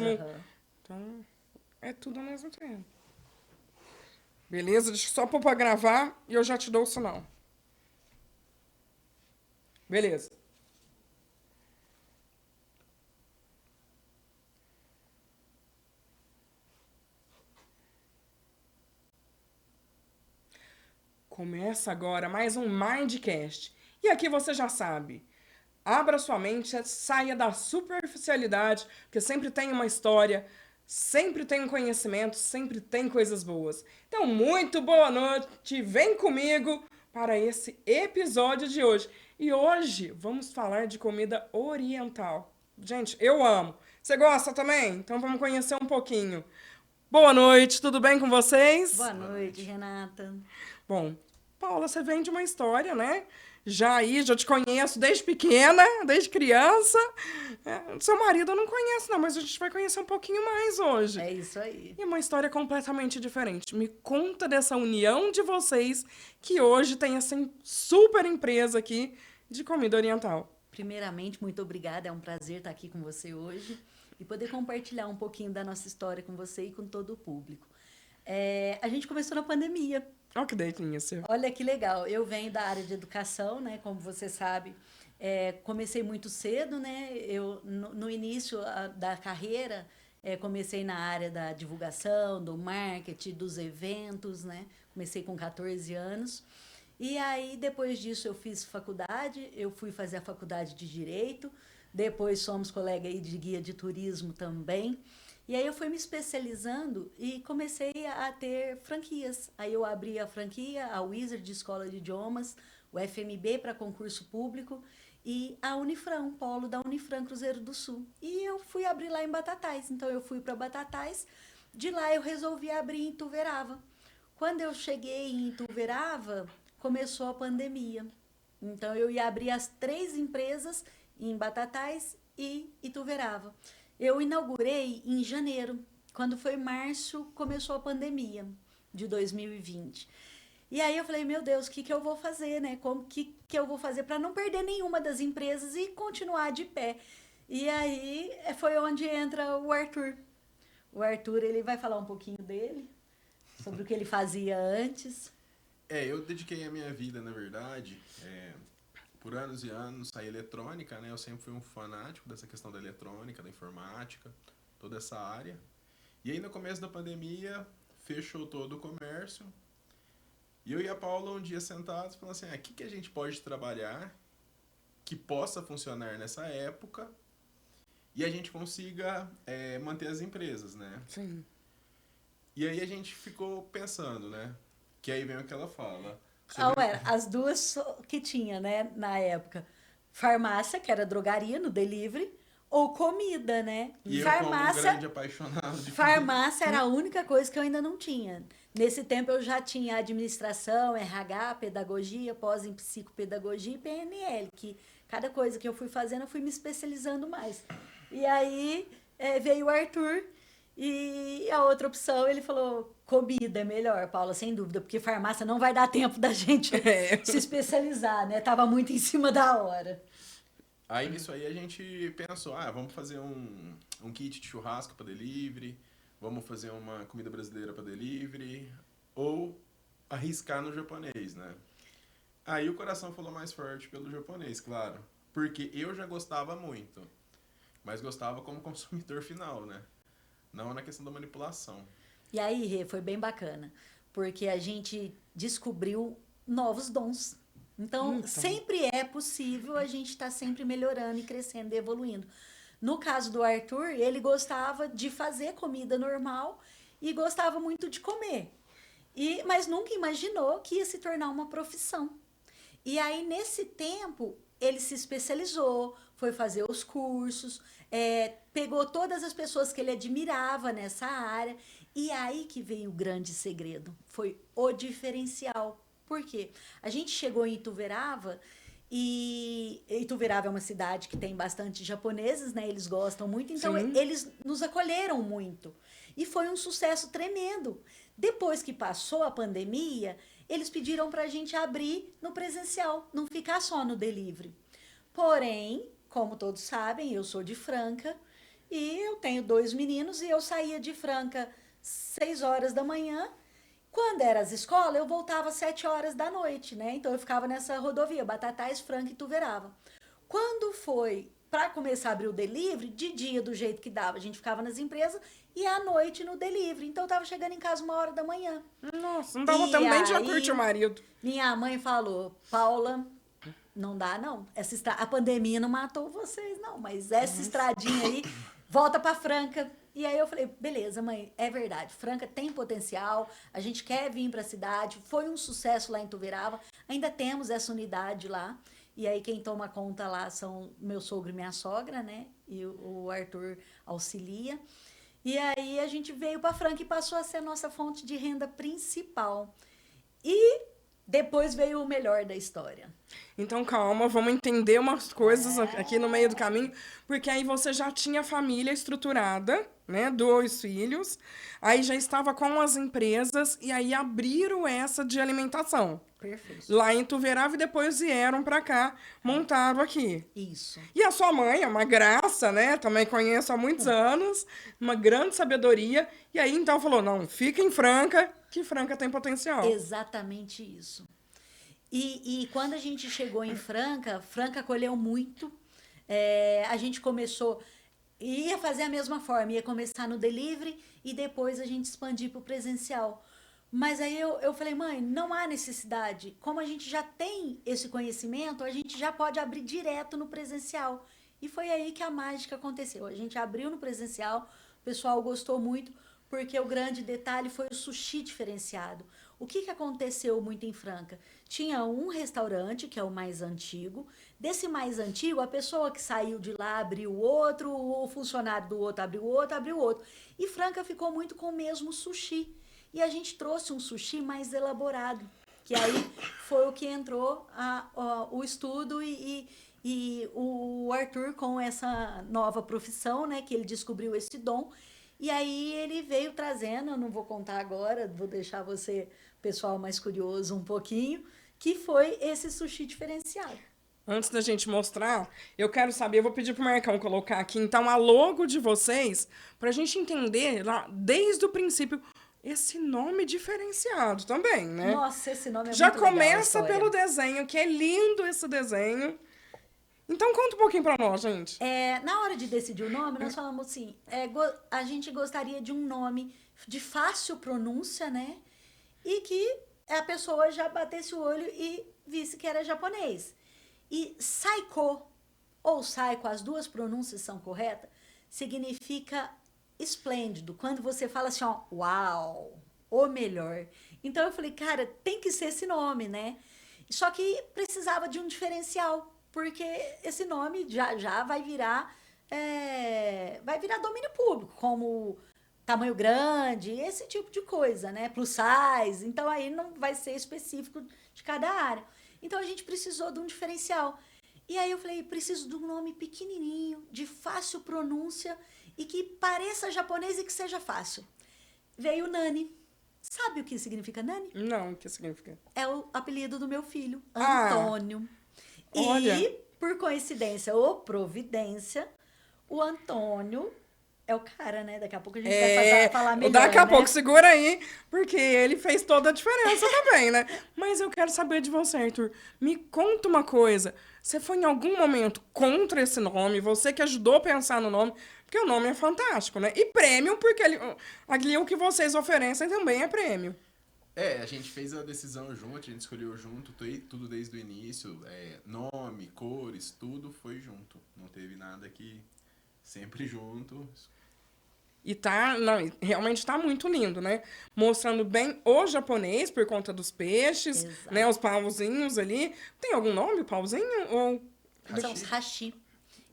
Uhum. Então, é tudo ao mesmo tempo. Beleza? Deixa eu só pôr pra gravar e eu já te dou o sinal. Beleza. Começa agora mais um Mindcast. E aqui você já sabe. Abra sua mente, saia da superficialidade, porque sempre tem uma história, sempre tem um conhecimento, sempre tem coisas boas. Então, muito boa noite, vem comigo para esse episódio de hoje. E hoje vamos falar de comida oriental. Gente, eu amo. Você gosta também? Então vamos conhecer um pouquinho. Boa noite, tudo bem com vocês? Boa Boa noite, noite. Renata. Bom, Paula, você vem de uma história, né? Já te conheço desde pequena, desde criança. Seu marido eu não conheço, não, mas a gente vai conhecer um pouquinho mais hoje. É isso aí. E uma história completamente diferente. Me conta dessa união de vocês que hoje tem essa super empresa aqui de comida oriental. Primeiramente, muito obrigada. É um prazer estar aqui com você hoje e poder compartilhar um pouquinho da nossa história com você e com todo o público. A gente começou na pandemia. Olha que delícia. Olha que legal. Eu venho da área de educação, né? Como você sabe, comecei muito cedo, né? Eu, no início da carreira, comecei na área da divulgação, do marketing, dos eventos, né? Comecei com 14 anos. E aí, depois disso, eu fiz faculdade, eu fui fazer a faculdade de Direito, depois somos colega aí de guia de turismo também. E aí eu fui me especializando e comecei a ter franquias. Aí eu abri a franquia, a Wizard de Escola de Idiomas, o FMB para concurso público e a Unifran, polo da Unifran Cruzeiro do Sul. E eu fui abrir lá em Batatais. Então eu fui para Batatais, de lá eu resolvi abrir em Ituverava. Quando eu cheguei em Ituverava, começou a pandemia. Então eu ia abrir as 3 empresas em Batatais e Ituverava. Eu inaugurei em janeiro. Quando foi março, começou a pandemia de 2020. E aí eu falei, meu Deus, o que, que eu vou fazer, né? Como que eu vou fazer para não perder nenhuma das empresas e continuar de pé? E aí foi onde entra o Arthur. O Arthur, ele vai falar um pouquinho dele, sobre o que ele fazia antes. Eu dediquei a minha vida, na verdade, por anos e anos, à eletrônica, né? Eu sempre fui um fanático dessa questão da eletrônica, da informática, toda essa área. E aí, no começo da pandemia, fechou todo o comércio. E eu e a Paula, um dia sentados, falando assim, o que a gente pode trabalhar que possa funcionar nessa época e a gente consiga manter as empresas, né? Sim. E aí a gente ficou pensando, né? Que aí vem o que ela fala. As duas que tinha, né, na época. Farmácia, que era drogaria no delivery, ou comida, né? E eu, como um grande apaixonado de comida. Farmácia era a única coisa que eu ainda não tinha. Nesse tempo eu já tinha administração, RH, pedagogia, pós em psicopedagogia e PNL, que cada coisa que eu fui fazendo eu fui me especializando mais. E aí veio o Arthur e a outra opção, ele falou, comida é melhor, Paula, sem dúvida, porque farmácia não vai dar tempo da gente se especializar, né? Tava muito em cima da hora. Aí nisso aí a gente pensou, vamos fazer um kit de churrasco para delivery, vamos fazer uma comida brasileira para delivery, ou arriscar no japonês, né? Aí o coração falou mais forte pelo japonês, claro, porque eu já gostava muito, mas gostava como consumidor final, né? Não na questão da manipulação. E aí, Rê, foi bem bacana, porque a gente descobriu novos dons. Então, sempre é possível a gente estar sempre melhorando e crescendo e evoluindo. No caso do Arthur, ele gostava de fazer comida normal e gostava muito de comer. Mas nunca imaginou que ia se tornar uma profissão. E aí, nesse tempo, ele se especializou, foi fazer os cursos, pegou todas as pessoas que ele admirava nessa área. E aí que veio o grande segredo, foi o diferencial. Por quê? A gente chegou em Ituverava e Ituverava é uma cidade que tem bastante japoneses, né? Eles gostam muito, então eles nos acolheram muito. E foi um sucesso tremendo. Depois que passou a pandemia, eles pediram para a gente abrir no presencial, não ficar só no delivery. Porém, como todos sabem, eu sou de Franca, E eu tenho 2 meninos e eu saía de Franca 6 horas da manhã. Quando era as escolas, eu voltava às 7 horas da noite, né? Então eu ficava nessa rodovia, Batatais, Franca e Ituverava. Quando foi para começar a abrir o delivery, de dia do jeito que dava, a gente ficava nas empresas e à noite no delivery. Então eu tava chegando em casa 1 hora da manhã. Nossa, não dava E tempo nem de já aí, curtir o marido. minha mãe falou, Paula, não dá não. A pandemia não matou vocês não, mas essa estradinha aí, volta para Franca. E aí eu falei, beleza, mãe, é verdade. Franca tem potencial, a gente quer vir para a cidade. Foi um sucesso lá em Ituverava. Ainda temos essa unidade lá. E aí quem toma conta lá são meu sogro e minha sogra, né? E o Arthur auxilia. E aí a gente veio para Franca e passou a ser a nossa fonte de renda principal. E depois veio o melhor da história. Então, calma, vamos entender umas coisas aqui no meio do caminho, porque aí você já tinha família estruturada, né? 2 filhos, aí já estava com as empresas e aí abriram essa de alimentação. Perfeito. Lá em Ituverava e depois vieram para cá, montaram aqui. Isso. E a sua mãe é uma graça, né? Também conheço há muitos anos, uma grande sabedoria. E aí, então, falou, não, fica em Franca, que Franca tem potencial. Exatamente isso. E quando a gente chegou em Franca, Franca acolheu muito. A gente começou, ia fazer a mesma forma, ia começar no delivery e depois a gente expandir para o presencial. Mas aí eu falei, mãe, não há necessidade. Como a gente já tem esse conhecimento, a gente já pode abrir direto no presencial. E foi aí que a mágica aconteceu. A gente abriu no presencial, o pessoal gostou muito, porque o grande detalhe foi o sushi diferenciado. O que aconteceu muito em Franca? Tinha um restaurante, que é o mais antigo. Desse mais antigo, a pessoa que saiu de lá abriu outro, o funcionário do outro abriu outro, abriu outro. E Franca ficou muito com o mesmo sushi. E a gente trouxe um sushi mais elaborado, que aí foi o que entrou o estudo e o Arthur com essa nova profissão, né, que ele descobriu esse dom. E aí ele veio trazendo, eu não vou contar agora, vou deixar você, pessoal mais curioso um pouquinho, que foi esse sushi diferenciado. Antes da gente mostrar, eu quero saber, eu vou pedir pro Marcão colocar aqui, então, a logo de vocês, pra gente entender lá, desde o princípio, esse nome diferenciado também, né? Nossa, esse nome é Já muito legal, a começa história. pelo desenho, que é lindo esse desenho. Então, conta um pouquinho pra nós, gente. Na hora de decidir o nome, nós falamos assim, a gente gostaria de um nome de fácil pronúncia, né? E que a pessoa já batesse o olho e visse que era japonês. E Saiko, ou Saiko, as duas pronúncias são corretas, significa esplêndido. Quando você fala assim, ó, uau, o melhor. Então eu falei, cara, tem que ser esse nome, né? Só que precisava de um diferencial, porque esse nome já vai virar domínio público, como tamanho grande, esse tipo de coisa, né? Plus size. Então aí não vai ser específico de cada área. Então a gente precisou de um diferencial. E aí eu falei, preciso de um nome pequenininho, de fácil pronúncia e que pareça japonês e que seja fácil. Veio Nani. Sabe o que significa Nani? Não, o que significa? É o apelido do meu filho, Ah, Antônio. olha. E, por coincidência ou providência, o Antônio é o cara, né? Daqui a pouco a gente vai falar melhor, daqui a né? pouco, segura aí, porque ele fez toda a diferença também, né? Mas eu quero saber de você, Arthur. Me conta uma coisa. Você foi em algum momento contra esse nome? Você que ajudou a pensar no nome? Porque o nome é fantástico, né? E prêmio, porque ali o que vocês oferecem também é prêmio. A gente fez a decisão junto, a gente escolheu junto, tudo desde o início, nome, cores, tudo foi junto. Não teve nada que sempre junto. E realmente tá muito lindo, né? Mostrando bem o japonês por conta dos peixes, Exato. né? Os pauzinhos ali. Tem algum nome, pauzinho? Ou São os hashi.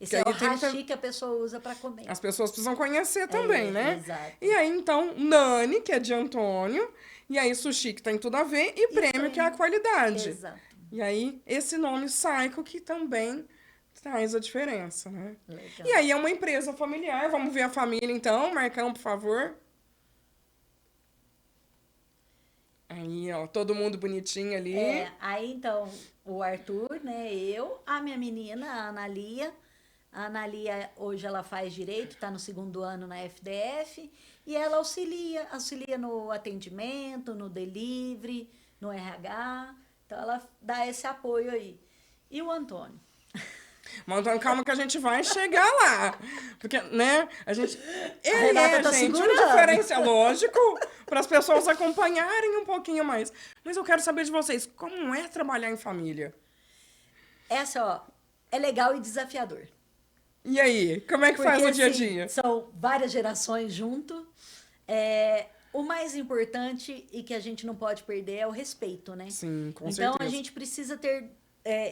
Esse Que é aí o tem hashi que a pessoa usa para comer. as pessoas precisam conhecer também, né? Exato. E aí, então, Nani, que é de Antônio. E aí, sushi, que tem tudo a ver. E prêmio, que é a qualidade. Exato. E aí, esse nome Saiko, que também traz a diferença, né? Legal. E aí, é uma empresa familiar. Vamos ver a família, então. Marcão, por favor. Aí, ó, todo mundo bonitinho ali. Aí então, o Arthur, né, eu, a minha menina, a Analia, A Analia, hoje ela faz direito, está no 2º ano na FDF, e ela auxilia no atendimento, no delivery, no RH, então ela dá esse apoio aí. E o Antônio? Mas então, calma que a gente vai chegar lá. Porque, né, ele Renata tá gente, um segurando. diferencial lógico para as pessoas acompanharem um pouquinho mais. Mas eu quero saber de vocês, como é trabalhar em família? Essa, ó, é legal e desafiador. E aí, como é que faz Porque, no dia a assim, dia? são várias gerações junto. O mais importante e que a gente não pode perder é o respeito, né? Sim, com Então, certeza. a gente precisa ter,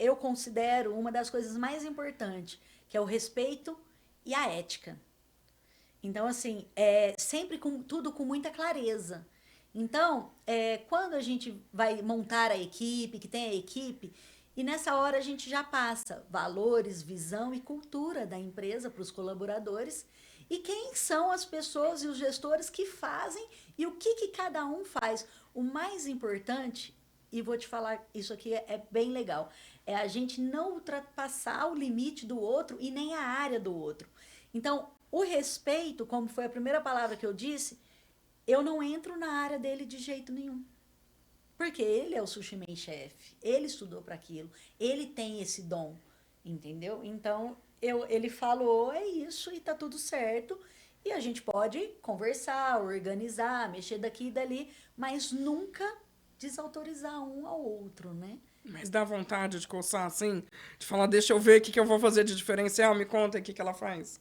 eu considero uma das coisas mais importantes, que é o respeito e a ética. Então, assim, sempre tudo com muita clareza. Então, quando a gente vai montar a equipe, que tem a equipe, e nessa hora a gente já passa valores, visão e cultura da empresa para os colaboradores e quem são as pessoas e os gestores que fazem e o que cada um faz. O mais importante, e vou te falar, isso aqui é bem legal, é a gente não ultrapassar o limite do outro e nem a área do outro. Então, o respeito, como foi a primeira palavra que eu disse, eu não entro na área dele de jeito nenhum. Porque ele é o sushi man chefe, ele estudou para aquilo, ele tem esse dom, entendeu? Então, ele falou, é isso e tá tudo certo. E a gente pode conversar, organizar, mexer daqui e dali, mas nunca desautorizar um ao outro, né? Mas dá vontade de coçar assim? De falar, deixa eu ver o que eu vou fazer de diferencial, me conta aí o que ela faz.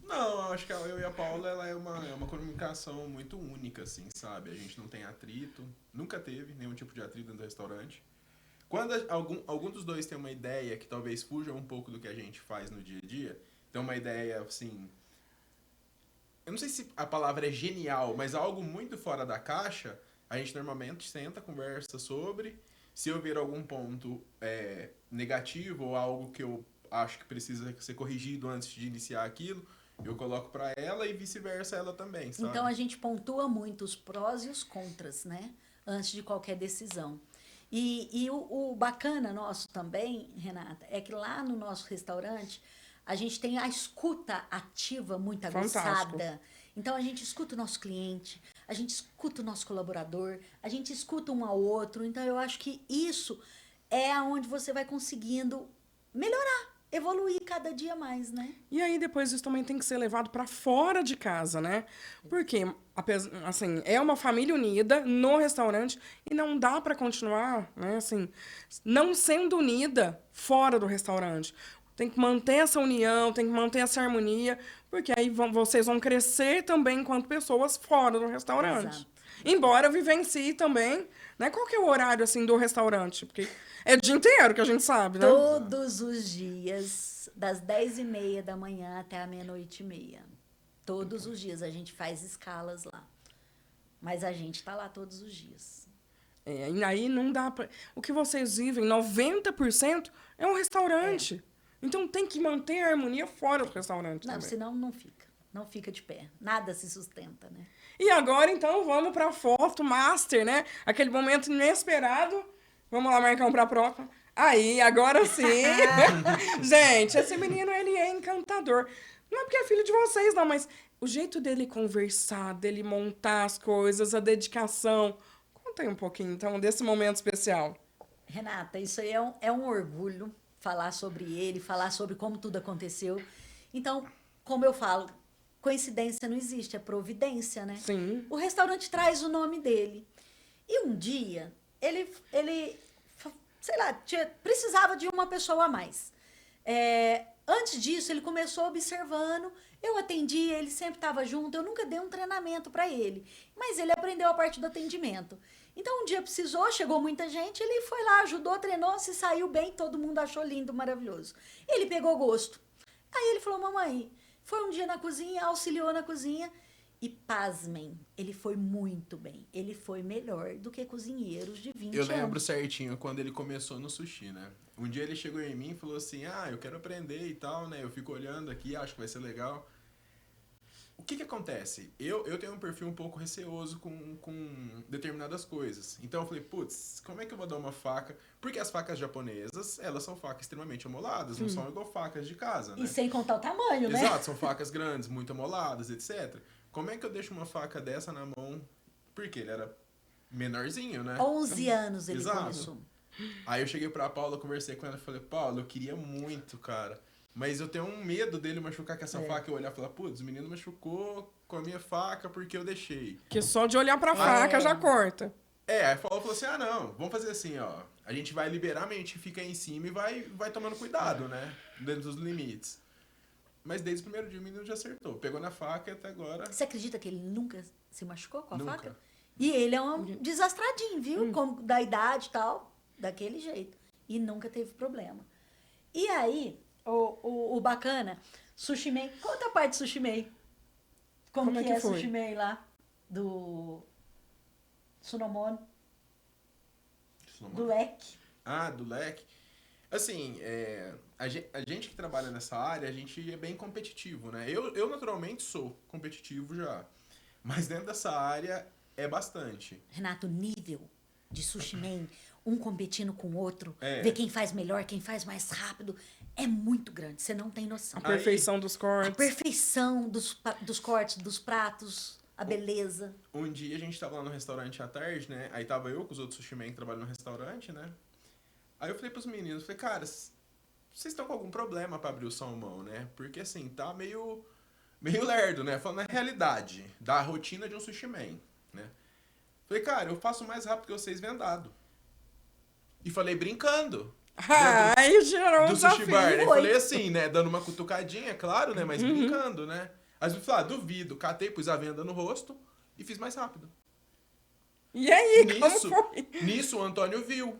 Não, eu acho que eu e a Paula, ela é uma comunicação muito única, assim, sabe? A gente não tem atrito, nunca teve nenhum tipo de atrito dentro do restaurante. Quando algum dos dois tem uma ideia que talvez fuja um pouco do que a gente faz no dia a dia, tem uma ideia, assim... Eu não sei se a palavra é genial, mas algo muito fora da caixa, a gente normalmente senta, conversa sobre. Se eu ver algum ponto negativo ou algo que eu acho que precisa ser corrigido antes de iniciar aquilo, eu coloco para ela e vice-versa ela também, sabe? Então a gente pontua muito os prós e os contras, né? Antes de qualquer decisão. E o bacana nosso também, Renata, é que lá no nosso restaurante a gente tem a escuta ativa muito Fantástico. aguçada. Então a gente escuta o nosso cliente, a gente escuta o nosso colaborador, a gente escuta um ao outro. Então eu acho que isso é aonde você vai conseguindo melhorar, evoluir cada dia mais, né? E aí depois isso também tem que ser levado para fora de casa, né? Porque, assim, é uma família unida no restaurante e não dá para continuar, né, assim, não sendo unida fora do restaurante. Tem que manter essa união, tem que manter essa harmonia, porque aí vocês vão crescer também enquanto pessoas fora do restaurante. Exato. Embora vivencie também, né? Qual que é o horário, assim, do restaurante? Porque é o dia inteiro que a gente sabe, né? Todos os dias, das 10h30 da manhã até a 00:30. Todos os dias a gente faz escalas lá. Mas a gente tá lá todos os dias. E aí não dá pra... O que vocês vivem, 90% é um restaurante. Então tem que manter a harmonia fora do restaurante Não, também. senão não fica. Não fica de pé. Nada se sustenta, né? E agora, então, vamos pra foto master, né? Aquele momento inesperado. Vamos lá marcar um pra próxima. Aí, agora sim. Gente, esse menino, ele é encantador. Não é porque é filho de vocês, não, mas o jeito dele conversar, dele montar as coisas, a dedicação. Conta aí um pouquinho, então, desse momento especial. Renata, isso aí é um orgulho falar sobre ele, falar sobre como tudo aconteceu. Então, como eu falo, coincidência não existe, é providência, né? Sim. O restaurante traz o nome dele. E um dia, ele sei lá, precisava de uma pessoa a mais. Antes disso, ele começou observando, eu atendia, ele sempre estava junto, eu nunca dei um treinamento para ele, mas ele aprendeu a parte do atendimento. Então, um dia precisou, chegou muita gente, ele foi lá, ajudou, treinou, se saiu bem, todo mundo achou lindo, maravilhoso. Ele pegou gosto. Aí ele falou, mamãe, foi um dia na cozinha, auxiliou na cozinha, e pasmem, ele foi muito bem. Ele foi melhor do que cozinheiros de 20 anos. Eu lembro certinho quando ele começou no sushi, né? Um dia ele chegou em mim e falou assim, eu quero aprender e tal, né? Eu fico olhando aqui, acho que vai ser legal. O que acontece? Eu tenho um perfil um pouco receoso com determinadas coisas. Então eu falei, putz, como é que eu vou dar uma faca? Porque as facas japonesas, elas são facas extremamente amoladas, não são igual facas de casa, né? E sem contar o tamanho, né? Exato, são facas grandes, muito amoladas, etc. Como é que eu deixo uma faca dessa na mão? Porque ele era menorzinho, né? 11 anos ele Exato. começou. Aí eu cheguei pra Paula, conversei com ela e falei, Paula, eu queria muito, cara. Mas eu tenho um medo dele machucar com essa faca e eu olhar e falar, putz, o menino machucou com a minha faca porque eu deixei. Que só de olhar pra faca já corta. Aí a Paula falou assim, não, vamos fazer assim, ó. A gente vai liberar, mas a gente fica aí em cima e vai tomando cuidado, né? Dentro dos limites. Mas desde o primeiro dia o menino já acertou. Pegou na faca e até agora... Você acredita que ele nunca se machucou com a Nunca. faca? E ele é um desastradinho, viu? Como da idade e tal, daquele jeito. E nunca teve problema. E aí, o bacana, Sushi Man, conta a parte do Sushi Man. Como que é foi? Sushi Man lá? Do Sunomono, do leque. Ah, do leque. Assim, a gente que trabalha nessa área, a gente é bem competitivo, né? Eu naturalmente sou competitivo já. Mas dentro dessa área é bastante. Renato, o nível de Sushi Man, um competindo com o outro, É. ver quem faz melhor, quem faz mais rápido, é muito grande, você não tem noção. A perfeição dos A cortes. perfeição dos cortes, dos pratos, a beleza. Um dia a gente tava lá no restaurante à tarde, né? Aí tava eu com os outros sushi men que trabalham no restaurante, né? Aí eu falei pros meninos, falei, cara, vocês estão com algum problema pra abrir o salmão, né? Porque assim, tá meio lerdo, né? Falando na realidade da rotina de um sushi man, né? Falei, cara, eu faço mais rápido que vocês vendado. E falei brincando. Aí gerou um Do sushi desafio. bar, né? Foi. Falei assim, né? Dando uma cutucadinha, claro, né? Mas brincando, né? Aí eu falei, duvido. Catei, pus a venda no rosto e fiz mais rápido. E aí, Nisso, como foi? nisso o Antônio viu.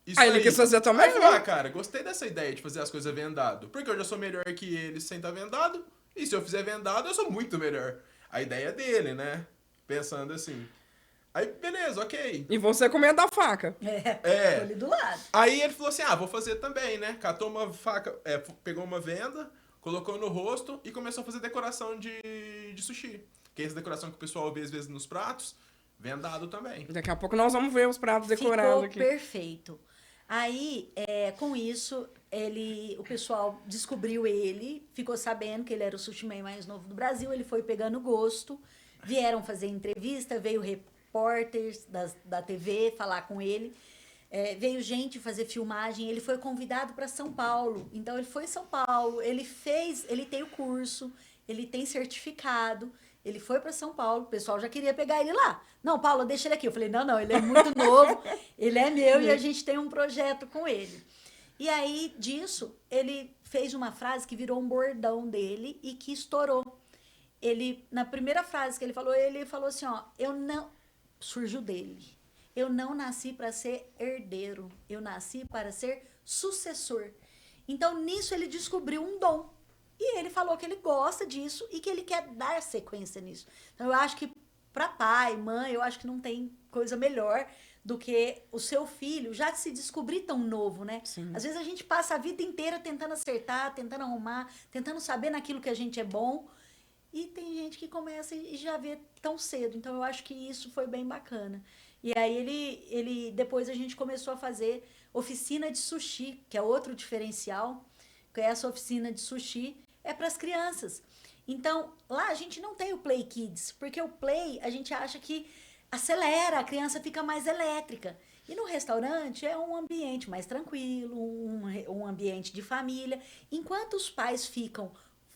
Isso Aí ele quis fazer também, Aí eu falei, né? cara, gostei dessa ideia de fazer as coisas vendado. Porque eu já sou melhor que ele sem estar vendado. E se eu fizer vendado, eu sou muito melhor. A ideia é dele, né? Pensando assim. Aí, beleza, ok. E você comendo da faca. É. Tô ali do lado. Aí ele falou assim, vou fazer também, né? Catou uma faca, pegou uma venda, colocou no rosto e começou a fazer decoração de sushi. Que é essa decoração que o pessoal vê às vezes nos pratos, vendado também. Daqui a pouco nós vamos ver os pratos decorados Ficou aqui. perfeito. Aí, com isso, o pessoal descobriu ele, ficou sabendo que ele era o sushi man mais novo do Brasil, ele foi pegando gosto, vieram fazer entrevista, veio repórteres da TV falar com ele, veio gente fazer filmagem, ele foi convidado para São Paulo, então ele foi em São Paulo, ele tem o curso, ele tem certificado, ele foi para São Paulo, o pessoal já queria pegar ele lá. Não, Paula, deixa ele aqui. Eu falei, não, ele é muito novo, ele é meu e a gente tem um projeto com ele. E aí, disso, ele fez uma frase que virou um bordão dele e que estourou. Ele, na primeira frase que ele falou assim, surgiu dele. Eu não nasci para ser herdeiro, eu nasci para ser sucessor. Então, nisso, ele descobriu um dom. E ele falou que ele gosta disso e que ele quer dar sequência nisso. Então, eu acho que para pai, mãe, eu acho que não tem coisa melhor do que o seu filho já se descobrir tão novo, né? Sim. Às vezes a gente passa a vida inteira tentando acertar, tentando arrumar, tentando saber naquilo que a gente é bom. E tem gente que começa e já vê tão cedo. Então, eu acho que isso foi bem bacana. E aí, ele depois a gente começou a fazer oficina de sushi, que é outro diferencial. Que essa oficina de sushi é para as crianças. Então, lá a gente não tem o Play Kids, porque o Play a gente acha que acelera, a criança fica mais elétrica. E no restaurante é um ambiente mais tranquilo, um ambiente de família. Enquanto os pais ficam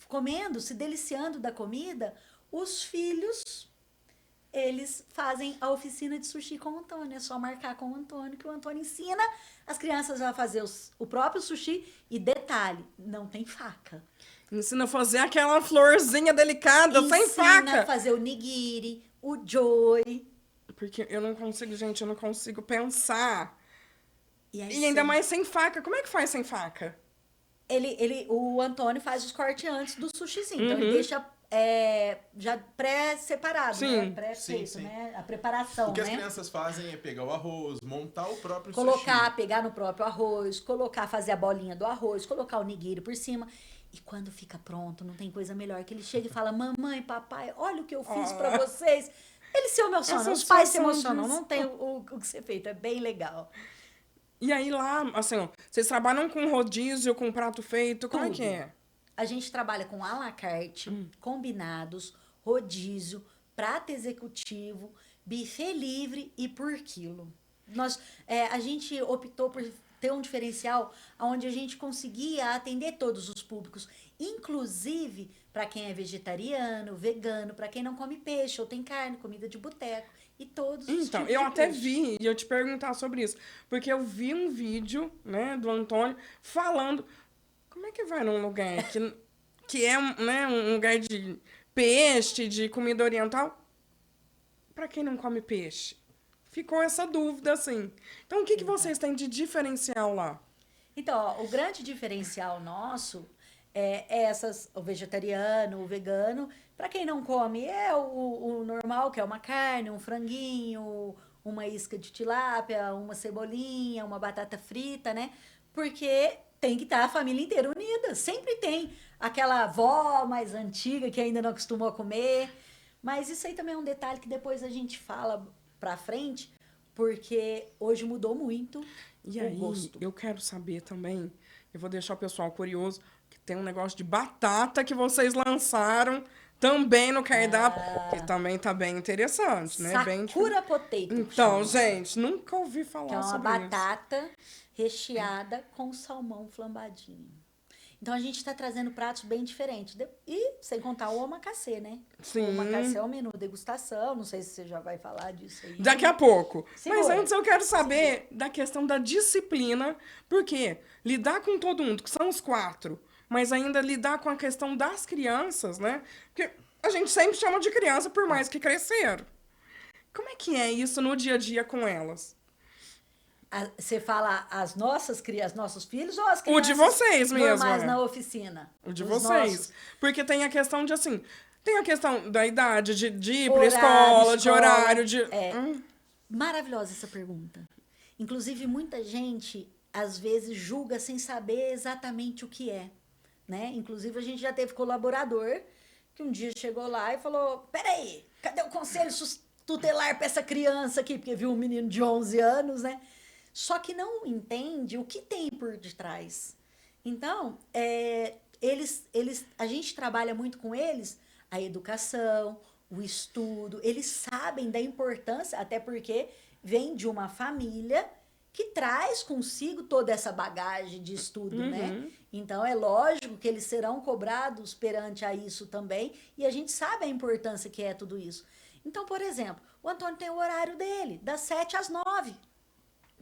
comendo, se deliciando da comida, os filhos, eles fazem a oficina de sushi com o Antônio. É só marcar com o Antônio, que o Antônio ensina as crianças a fazer o próprio sushi. E detalhe, não tem faca. Ensina a fazer aquela florzinha delicada, sem faca. Ensina a fazer o nigiri, o joy. Porque eu não consigo pensar. E, aí E ainda mais sem faca. Como é que faz sem faca? o Antônio faz os cortes antes do sushizinho. Então, ele deixa já pré-separado, Sim. né? Pré-feito, Sim. né? A preparação, O que as né? crianças fazem é pegar o arroz, montar o próprio Colocar, sushi. pegar no próprio arroz, fazer a bolinha do arroz, colocar o nigiri por cima. E quando fica pronto, não tem coisa melhor que ele chega e fala: mamãe, papai, olha o que eu fiz pra vocês. Eles se emocionam, os pais se emocionam, não tem o que ser feito, é bem legal. E aí lá, assim, ó, vocês trabalham com rodízio, com prato feito, como é Tudo. que é? A gente trabalha com à la carte, combinados, rodízio, prato executivo, buffet livre e por quilo. A gente optou por ter um diferencial onde a gente conseguia atender todos os públicos, inclusive para quem é vegetariano, vegano, para quem não come peixe ou tem carne, comida de boteco e todos os Então, tipos eu de até peixe. vi, e eu te perguntar sobre isso, porque eu vi um vídeo, né, do Antônio falando como é que vai num lugar que é né, um lugar de peixe, de comida oriental, para quem não come peixe? Ficou essa dúvida, assim. Então, o que vocês têm de diferencial lá? Então, ó, o grande diferencial nosso o vegetariano, o vegano. Para quem não come, é o normal, que é uma carne, um franguinho, uma isca de tilápia, uma cebolinha, uma batata frita, né? Porque tem que estar a família inteira unida. Sempre tem aquela avó mais antiga que ainda não acostumou a comer. Mas isso aí também é um detalhe que depois a gente fala pra frente, porque hoje mudou muito E o aí, gosto. eu quero saber também, eu vou deixar o pessoal curioso, que tem um negócio de batata que vocês lançaram também no cardápio, que também tá bem interessante, né? Bem diferente. Sakura Potato, que Então, chama. gente, nunca ouvi Que é falar uma sobre isso. batata recheada com salmão flambadinho. Então a gente está trazendo pratos bem diferentes. E sem contar o omakase, né? Sim. O omakase é o menu degustação. Não sei se você já vai falar disso aí. Daqui a pouco. Mas Segura. antes eu quero saber da questão da disciplina, porque lidar com todo mundo, que são os 4, mas ainda lidar com a questão das crianças, né? Porque a gente sempre chama de criança por mais que cresceram. Como é que é isso no dia a dia com elas? Você fala as nossas crianças, nossos filhos ou as O crianças de vocês mesmo, normais é. na oficina? O de Os vocês. nossos. Porque tem a questão de, assim, tem a questão da idade, de ir pra Horário, escola, de escola, horário, de... Maravilhosa essa pergunta. Inclusive, muita gente, às vezes, julga sem saber exatamente o que é. Né? Inclusive, a gente já teve colaborador que um dia chegou lá e falou: peraí, cadê o conselho tutelar para essa criança aqui? Porque viu um menino de 11 anos, né? Só que não entende o que tem por detrás. Então, a gente trabalha muito com eles a educação, o estudo. Eles sabem da importância, até porque vem de uma família que traz consigo toda essa bagagem de estudo, né? Então, é lógico que eles serão cobrados perante a isso também, e a gente sabe a importância que é tudo isso. Então, por exemplo, o Antônio tem o horário dele, das 7 às 9.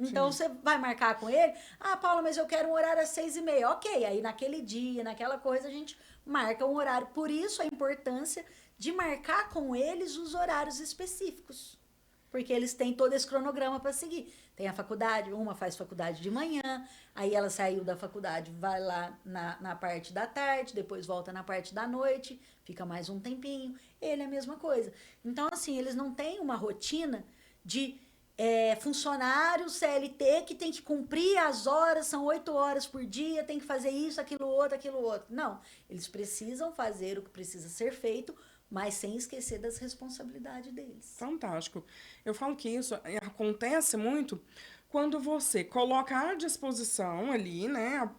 Então, você vai marcar com ele, Paula, mas eu quero um horário às 6h30. Ok, aí naquele dia, naquela coisa, a gente marca um horário. Por isso, a importância de marcar com eles os horários específicos. Porque eles têm todo esse cronograma para seguir. Tem a faculdade, uma faz faculdade de manhã, aí ela saiu da faculdade, vai lá na parte da tarde, depois volta na parte da noite, fica mais um tempinho. Ele é a mesma coisa. Então, assim, eles não têm uma rotina de funcionário CLT que tem que cumprir as horas, são 8 horas por dia, tem que fazer isso, aquilo outro. Não, eles precisam fazer o que precisa ser feito, mas sem esquecer das responsabilidades deles. Fantástico. Eu falo que isso acontece muito quando você coloca à disposição ali, né,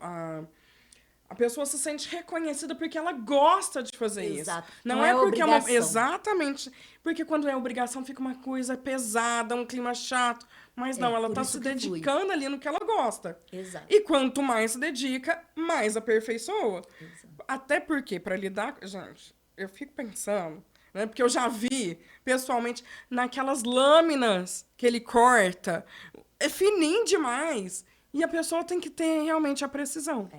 a pessoa se sente reconhecida porque ela gosta de fazer Exato. isso. Não é porque obrigação. Exatamente. Porque quando é obrigação fica uma coisa pesada, um clima chato. Mas não, ela por tá isso se que flui. dedicando ali no que ela gosta. Exato. E quanto mais se dedica, mais aperfeiçoa. Exato. Até porque, para lidar... Gente, eu fico pensando, né? Porque eu já vi, pessoalmente, naquelas lâminas que ele corta. É fininho demais. E a pessoa tem que ter realmente a precisão.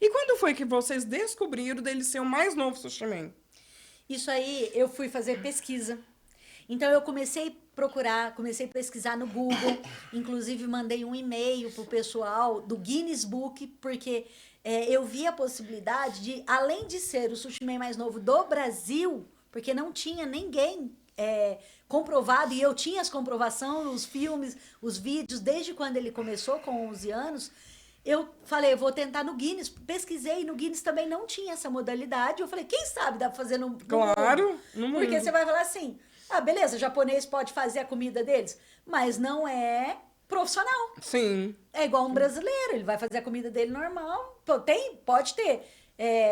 E quando foi que vocês descobriram dele ser o mais novo sushi man? Isso aí, eu fui fazer pesquisa. Então, eu comecei a procurar, comecei a pesquisar no Google. Inclusive, mandei um e-mail pro pessoal do Guinness Book, porque eu vi a possibilidade de, além de ser o sushi man mais novo do Brasil, porque não tinha ninguém comprovado, e eu tinha as comprovações, os filmes, os vídeos, desde quando ele começou com 11 anos, Eu falei, eu vou tentar no Guinness. Pesquisei, no Guinness também não tinha essa modalidade. Eu falei, quem sabe dá pra fazer no Claro, mundo? no mundo. Porque você vai falar assim, beleza, o japonês pode fazer a comida deles, mas não é profissional. Sim. É igual um brasileiro, ele vai fazer a comida dele normal. Pô, pode ter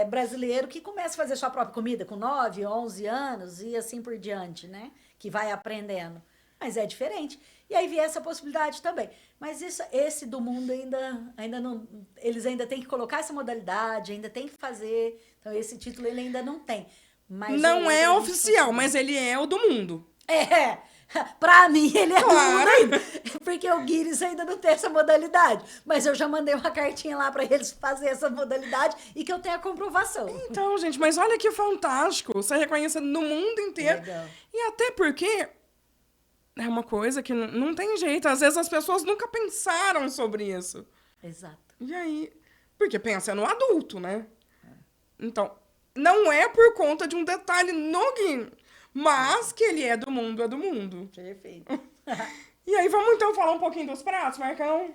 brasileiro que começa a fazer sua própria comida com 9, 11 anos e assim por diante, né? Que vai aprendendo. Mas é diferente. E aí vier essa possibilidade também. Mas esse do mundo ainda não. Eles ainda têm que colocar essa modalidade, ainda tem que fazer. Então, esse título ele ainda não tem. Mas Não é a gente oficial, consegue. mas ele é o do mundo. Pra mim ele é do Claro. mundo ainda, porque o Guinness ainda não tem essa modalidade, mas eu já mandei uma cartinha lá pra eles fazer essa modalidade e que eu tenho a comprovação. Então, gente, mas olha que fantástico. Você é reconhecido no mundo inteiro. Legal. E até porque é uma coisa que não tem jeito. Às vezes as pessoas nunca pensaram sobre isso. Exato. E aí? Porque pensa no adulto, né? Então, não é por conta de um detalhe no Guinness, mas que ele é do mundo, é do mundo. Perfeito. E aí, vamos então falar um pouquinho dos pratos, Marcão?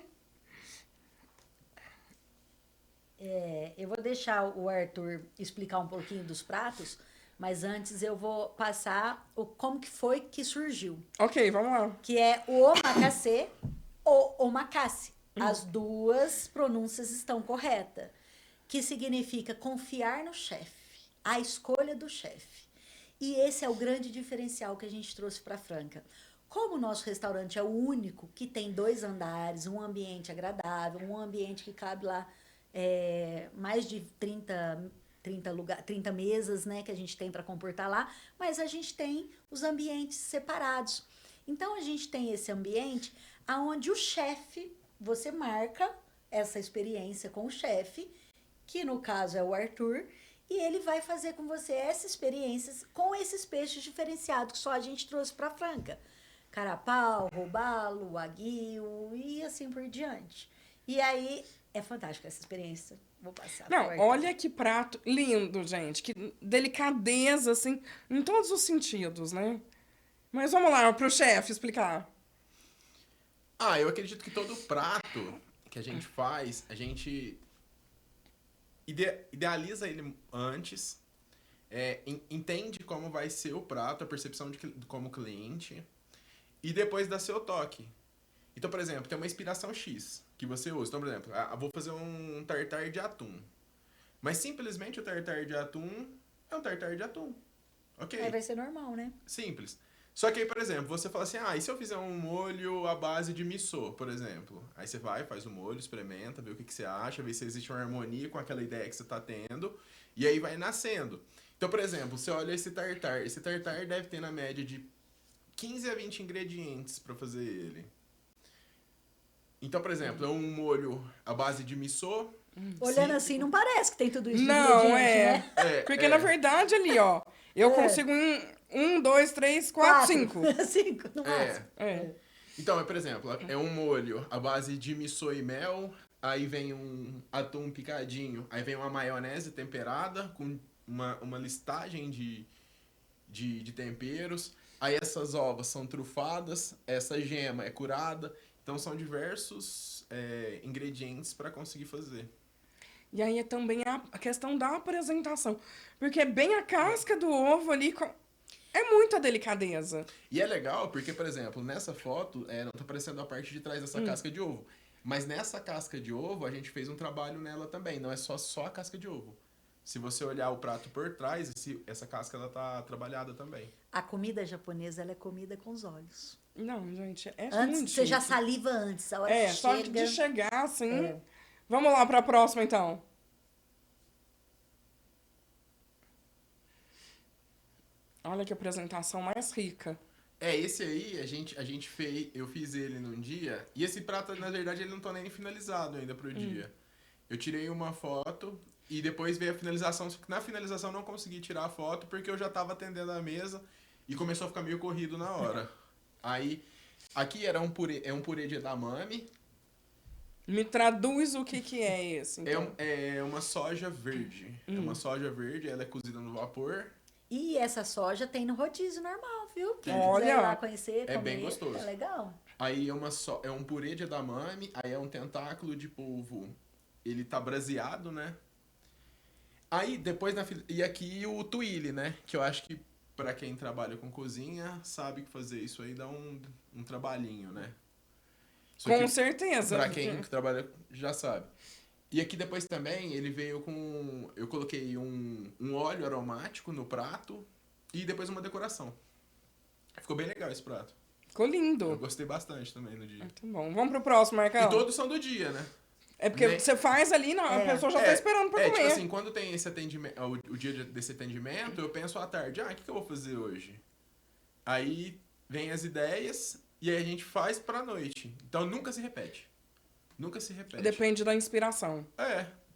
Eu vou deixar o Arthur explicar um pouquinho dos pratos, mas antes eu vou passar como que foi que surgiu. Ok, vamos lá. Que é o omakase ou omakase. As duas pronúncias estão corretas. Que significa confiar no chefe, a escolha do chefe. E esse é o grande diferencial que a gente trouxe para Franca. Como o nosso restaurante é o único que tem 2 andares, um ambiente agradável, um ambiente que cabe lá mais de 30 mesas, né, que a gente tem para comportar lá, mas a gente tem os ambientes separados. Então a gente tem esse ambiente aonde o chefe, você marca essa experiência com o chefe, que no caso é o Arthur, e ele vai fazer com você essas experiências com esses peixes diferenciados que só a gente trouxe para Franca. Carapau, robalo, aguio e assim por diante. E aí é fantástica essa experiência. Vou passar. Não, pro Arthur. olha que prato lindo, gente. Que delicadeza, assim, em todos os sentidos, né? Mas vamos lá, pro chefe explicar. Eu acredito que todo prato que a gente faz, a gente idealiza ele antes, entende como vai ser o prato, a percepção como cliente, e depois dá seu toque. Então, por exemplo, tem uma inspiração X que você usa. Então, por exemplo, vou fazer um tartar de atum. Mas simplesmente o tartar de atum é um tartar de atum. Ok? Aí vai ser normal, né? Simples. Só que aí, por exemplo, você fala assim, e se eu fizer um molho à base de miso, por exemplo? Aí você vai, faz o molho, experimenta, vê o que você acha, vê se existe uma harmonia com aquela ideia que você está tendo, e aí vai nascendo. Então, por exemplo, você olha esse tartar deve ter na média de 15 a 20 ingredientes para fazer ele. Então, por exemplo, é um molho à base de miso. Olhando assim, não parece que tem tudo isso de Não, ingrediente, né? Porque na verdade ali, ó, eu consigo 1, 2, 3, 4, 5. 5, no máximo. Então, por exemplo, é um molho à base de miso e mel, aí vem um atum picadinho, aí vem uma maionese temperada com uma listagem de temperos, aí essas ovas são trufadas, essa gema é curada, então são diversos ingredientes para conseguir fazer. E aí é também a questão da apresentação, porque bem a casca do ovo ali é muita delicadeza. E é legal porque, por exemplo, nessa foto, não tá aparecendo a parte de trás dessa casca de ovo. Mas nessa casca de ovo, a gente fez um trabalho nela também. Não é só a casca de ovo. Se você olhar o prato por trás, essa casca ela tá trabalhada também. A comida japonesa, ela é comida com os olhos. Não, gente, é Antes, muito você já chique. saliva antes. A hora que Só chega... de chegar, assim... Vamos lá para a próxima, então. Olha que apresentação mais rica. Esse aí, a gente fez... Eu fiz ele num dia. E esse prato, na verdade, ele não tá nem finalizado ainda pro dia. Eu tirei uma foto e depois veio a finalização. Só que na finalização eu não consegui tirar a foto porque eu já tava atendendo a mesa e começou a ficar meio corrido na hora. Aí, aqui era um purê de edamame. Me traduz o que é esse, então. É uma soja verde. É uma soja verde, ela é cozida no vapor. E essa soja tem no rodízio normal, viu? Quem Olha, quiser ir lá conhecer, é comer, bem gostoso. é legal. Aí é um purê de edamame, aí é um tentáculo de polvo ele tá braseado, né? Aí, depois, e aqui o tuile, né? Que eu acho que pra quem trabalha com cozinha, sabe que fazer isso aí dá um trabalhinho, né? Isso Com aqui, certeza. pra quem trabalha, já sabe. E aqui depois também, ele veio com... Eu coloquei um óleo aromático no prato e depois uma decoração. Ficou bem legal esse prato. Ficou Eu lindo. gostei bastante também no dia. Muito bom. Vamos pro próximo, E Marcão. todos são do dia, né? É porque Nem- você faz ali, não, a pessoa já tá esperando pra comer. tipo assim, quando tem esse atendimento, o dia desse atendimento, eu penso à tarde, o que eu vou fazer hoje? Aí vem as ideias e aí a gente faz pra noite. Então nunca se repete. Nunca se repete. Depende da inspiração.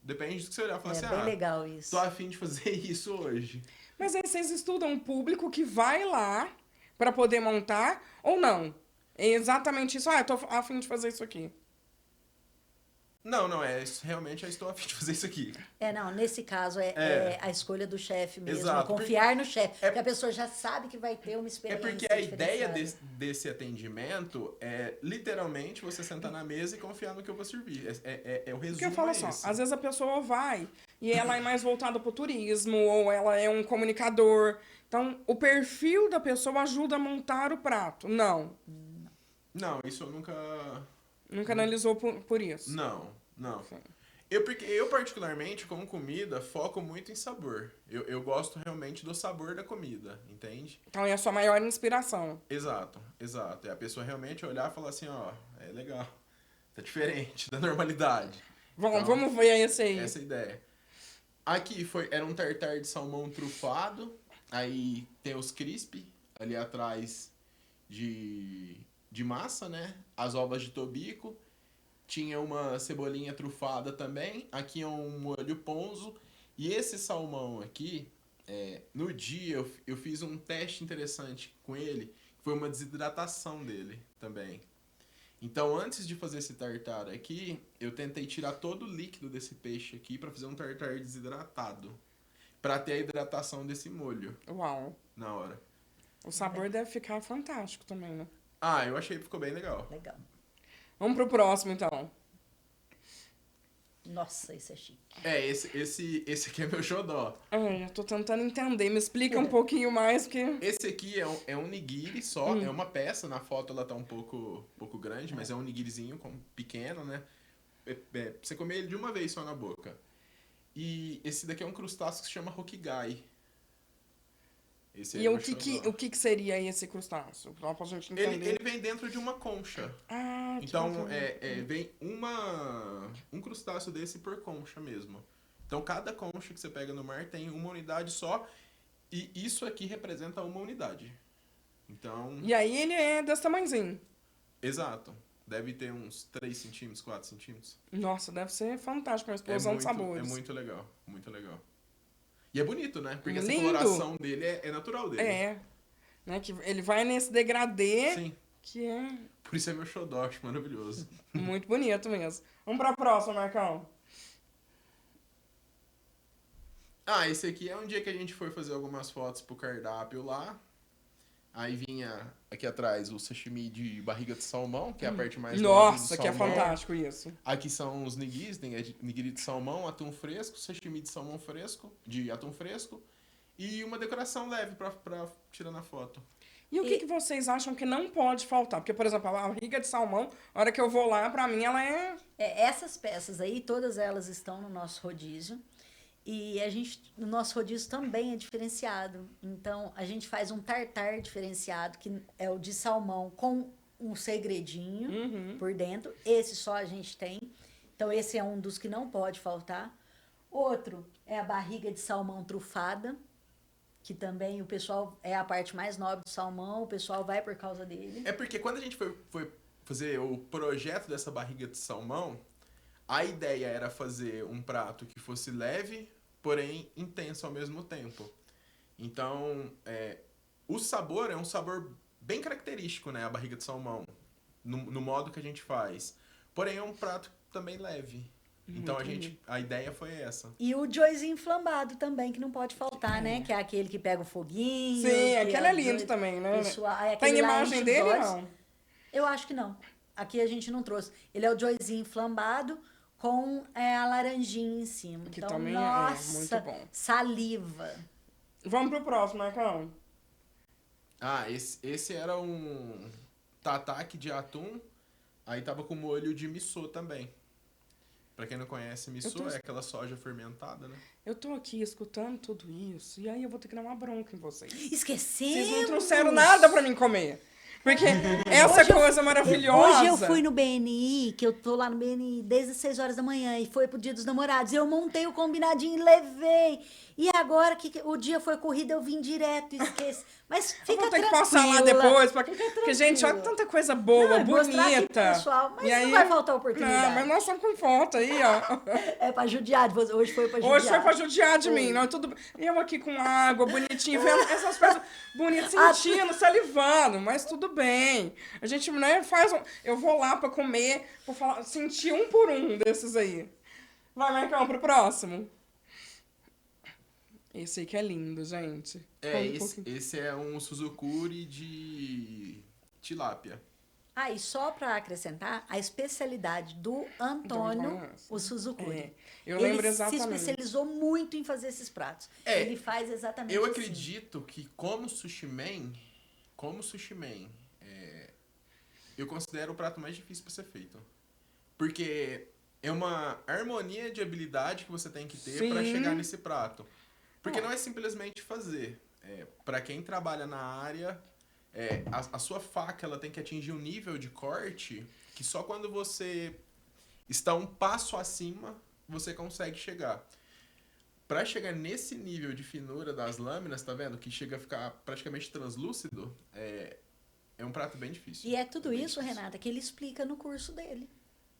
Depende do que você olhar e falar É assim, bem legal isso. tô afim de fazer isso hoje. Mas aí vocês estudam um público que vai lá pra poder montar ou não? É exatamente isso. Eu tô a fim de fazer isso aqui. Não, realmente eu estou afim de fazer isso aqui. Não, nesse caso é a escolha do chefe mesmo, Exato, confiar no chefe, porque a pessoa já sabe que vai ter uma É experiência porque a ideia diferenciada. desse atendimento é literalmente você sentar na mesa e confiar no que eu vou servir. É o resumo. Porque eu falo assim, esse. às vezes a pessoa vai e ela é mais voltada pro turismo, ou ela é um comunicador. Então, o perfil da pessoa ajuda a montar o prato. Não. Não, isso eu nunca. Nunca analisou por isso. Não. Sim. Porque eu, particularmente, com comida, foco muito em sabor. Eu gosto realmente do sabor da comida, entende? Então, é a sua maior inspiração. Exato. É a pessoa realmente olhar e falar assim, é legal. Tá diferente da normalidade. Então, Vamos ver esse aí. Essa é a ideia. Aqui era um tartar de salmão trufado. Aí tem os crisp ali atrás de massa, né? As ovas de tobico. Tinha uma cebolinha trufada também. Aqui é um molho ponzo. E esse salmão aqui, no dia eu fiz um teste interessante com ele. Que foi uma desidratação dele também. Então, antes de fazer esse tartar aqui, eu tentei tirar todo o líquido desse peixe aqui para fazer um tartar desidratado. Para ter a hidratação desse molho Uau. na hora. O sabor deve ficar fantástico também, né? Eu achei que ficou bem legal. Legal. Vamos pro próximo, então. Nossa, isso é chique. Esse aqui é meu xodó. Eu tô tentando entender. Me explica um pouquinho mais, porque... Esse aqui é um nigiri só, é uma peça. Na foto ela tá um pouco grande, mas é um nigirizinho pequeno, né? Pra você comer ele de uma vez só na boca. E esse daqui é um crustáceo que se chama hokigai. Esse E é o meu que que seria esse crustáceo? Só pra gente entender. Ele vem dentro de uma concha. Que Então, bacana. vem um crustáceo desse por concha mesmo. Então, cada concha que você pega no mar tem uma unidade só. E isso aqui representa uma unidade. Então, E aí ele é desse tamanhozinho. exato. Deve ter uns 3 centímetros, 4 centímetros. Nossa, deve ser fantástico, uma explosão de sabores. É muito legal, muito legal. E é bonito, né? Porque essa Lindo. coloração dele é natural dele. Né? Que ele vai nesse degradê, Sim. que é Por isso é meu xodó, acho maravilhoso. muito bonito mesmo. Vamos pra próxima, Marcão. Esse aqui é um dia que a gente foi fazer algumas fotos pro cardápio lá. Aí vinha aqui atrás o sashimi de barriga de salmão, que é a parte mais nobre do Nossa, que é salmão. fantástico isso. Aqui são os nigiris, nigiri de salmão, atum fresco, sashimi de salmão fresco, de atum fresco. E uma decoração leve pra tirar na foto. E o que vocês acham que não pode faltar? Porque, por exemplo, a barriga de salmão, a hora que eu vou lá, pra mim, ela é... Essas peças aí, todas elas estão no nosso rodízio. E o nosso rodízio também é diferenciado. Então, a gente faz um tartar diferenciado, que é o de salmão com um segredinho por dentro. Esse só a gente tem. Então, esse é um dos que não pode faltar. Outro é a barriga de salmão trufada, que também o pessoal é a parte mais nobre do salmão, o pessoal vai por causa dele. É porque quando a gente foi fazer o projeto dessa barriga de salmão, a ideia era fazer um prato que fosse leve, porém intenso ao mesmo tempo. Então, o sabor é um sabor bem característico, né? A barriga de salmão, no modo que a gente faz. Porém, é um prato também leve. Então, a ideia foi essa. E o joizinho flambado também, que não pode faltar, né? Que é aquele que pega o foguinho. Sim, aquele é lindo também, né? Tem imagem dele, não? Eu acho que não. Aqui a gente não trouxe. Ele é o joizinho flambado com a laranjinha em cima. Que Então, também nossa, é muito bom. saliva. Vamos pro próximo, Marcão. Ah, esse era um tataki de atum, aí tava com molho de miso também. Pra quem não conhece, miso é aquela soja fermentada, né? Eu tô aqui escutando tudo isso, e aí eu vou ter que dar uma bronca em vocês. Esquecemos! Vocês não trouxeram nada pra mim comer. Porque essa coisa maravilhosa... Hoje eu fui no BNI, que eu tô lá no BNI desde as 6 horas da manhã, e foi pro Dia dos Namorados. Eu montei o combinadinho e levei. E agora que o dia foi corrido, eu vim direto, esqueci. Mas fica Eu vou ter que tranquila. passar lá depois, porque, tranquila. gente, olha tanta coisa boa, Não, mostrar aqui pro bonita. pessoal, mas E aí, não vai faltar oportunidade. Não, mas nós estamos com foto aí, ó. É pra judiar de você. Hoje foi pra judiar. Hoje foi pra judiar de mim, não, tudo bem. Eu aqui com água, bonitinho, vendo essas coisas bonitas, sentindo, salivando, mas tudo bem. A gente, né, faz um... Eu vou lá pra comer, vou falar, sentir um por um desses aí. Vai, Marcão, pro próximo. Esse aí que é lindo, gente. Esse é um suzukuri de tilápia. Ah, e só para acrescentar, a especialidade do Antônio, o Suzukuri. Eu lembro ele exatamente. se especializou muito em fazer esses pratos. Ele faz exatamente Eu assim. acredito que como sushi man, eu considero o prato mais difícil para ser feito. Porque é uma harmonia de habilidade que você tem que ter para chegar nesse prato. Porque não é simplesmente fazer. Para quem trabalha na área, a sua faca ela tem que atingir um nível de corte que só quando você está um passo acima você consegue chegar. Para chegar nesse nível de finura das lâminas, tá vendo? Que chega a ficar praticamente translúcido, é um prato bem difícil. E é tudo isso, Renata, que ele explica no curso dele.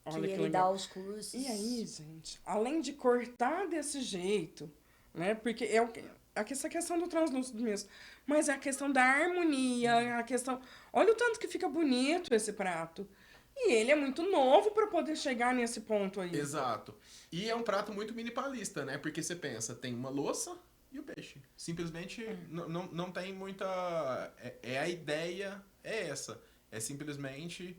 Olha que que ele legal. dá os cursos. E aí, gente, além de cortar desse jeito, né? Porque essa questão do translúcido mesmo. Mas é a questão da harmonia, a questão... Olha o tanto que fica bonito esse prato. E ele é muito novo para poder chegar nesse ponto aí. Exato. E é um prato muito minimalista, né? Porque você pensa, tem uma louça e o peixe. Simplesmente não tem muita... a ideia é essa. É simplesmente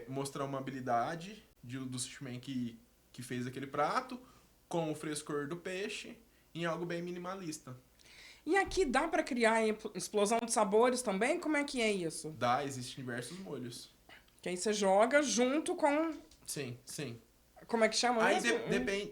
mostrar uma habilidade do sushi man que fez aquele prato com o frescor do peixe em algo bem minimalista. E aqui dá para criar explosão de sabores também? Como é que é isso? Dá, existem diversos molhos. Que aí você joga junto com... Sim, sim. Como é que chama Aí mesmo?